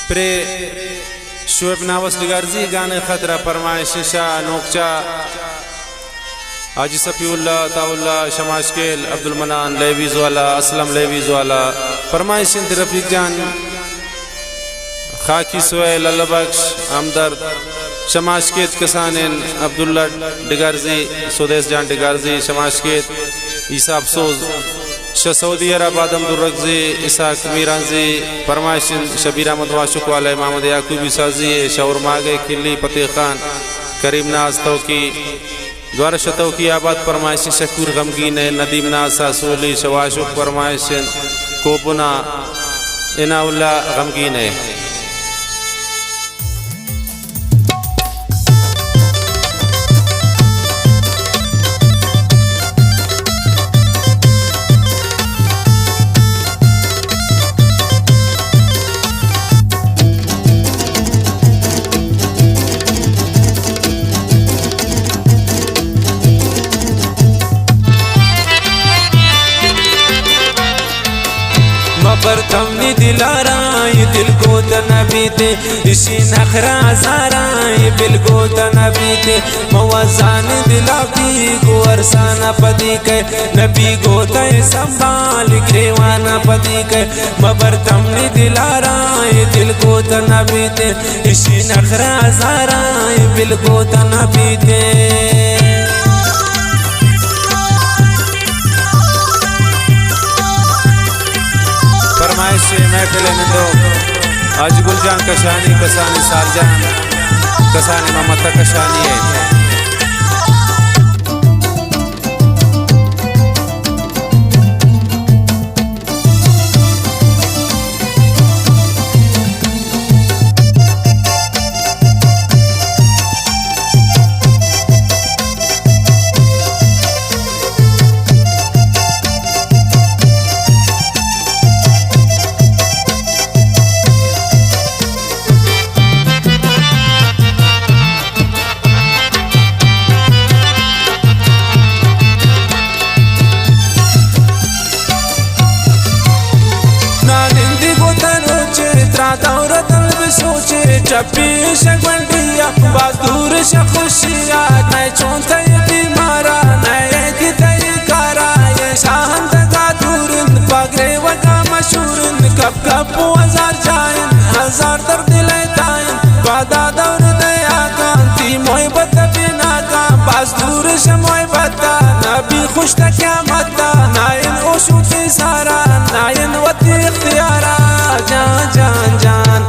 Pray Shoaib नावस डिगारजी गाने खतरा फरमाइश शाह नोकचा हाजी सफीउल्ला ताउल्ला शमाशकेल अब्दुल मनान लेवीज वाला असलम लेवीज वाला फरमाइश रफीक जान खाकी सोहेल अल्लाबख्श हमदर्द शमाशकेत कसानिन अब्दुल्ला डिगारजी सुदेश जान डिगारजी शमाशकेत ईसा अफसोस सऊदी अरब आदमदुर्रगजी इसाक मीराजी फरमाइशिन शबीर अहमद वाशुक वाला मोहम्मद याकूबी साजी शौर मागे किली फतेह खान करीम नाज तौकी द्वारा शतौकी आबाद फरमाइशिन शकूर गमगीन नदीम नाज सासोली शवाशुक फरमाइशिन कोबुना इनाउल्ला गमगीन है। बरतमनी दिलारा ये दिल को तनबीते इसी नखरा सारा ये बिल को तनबीते मवाजान दिलाती को अरसाना पदी के नबी को तय संभाल ग्रेवाना पदी के बरतमनी दिलारा ये दिल को तनबीते इसी नखरा सारा ये बिल को तनबीते। फरमाइश महफिल निंदो आज गुलजान कशानी कसानी सालजान कसानी ममता कशानी है। चप्पी शगवंडिया बहादुर खुशिया नए चौंथ बीमारा नए कितई कारा ये शांत का दूरिन पगरे वका मशहूरिन कब कब हजार जाइन हजार दर्द लेताइन वादा दौर दया कांति मोहब्बत बिना का बहादुर मोहब्बत नबी खुश था क्या मता नाइन ओशु की सारा नाइन वती इख्तियारा जान जान जान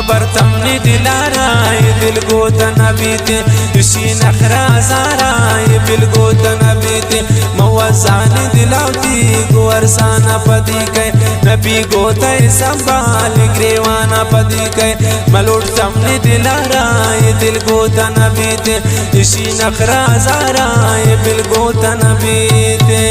बरतमनी दिलारा ये दिल को तनबीते इसी नखरा सारा ये बिल को तनबीते मवाजान दिलाती को अरसाना पदी के नबी को तय संभाल ग्रेवाना पदी के मलोट तमनी दिलारा ये दिल को तनबीते इसी नखरा सारा ये बिल को तनबीते।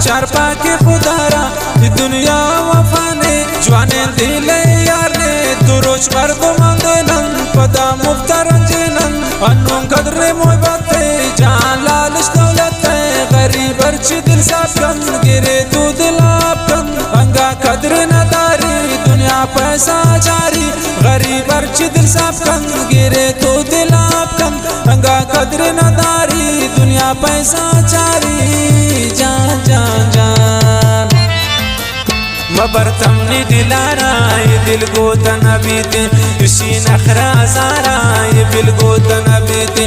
चार पाके खुदारा दुनिया वफाने जवाने दिले यार ने तू रोज कर दो मांगे नन पदा मुफ्तर जिनन अनु कदरे मोहब्बत जान लालच दौलत गरीब अर्च दिल साफ कन गिरे तू दिलाप कन अंगा कदर न दारी दुनिया पैसा जारी गरीब अर्च दिल साफ कन गिरे तू दिलाप कन अंगा कदर न दारी दुनिया पैसा जारी जान जान जान बरतमनी दिलारा ये दिल को तनबीते इसी नखरा सारा ये बिल को तनबीते।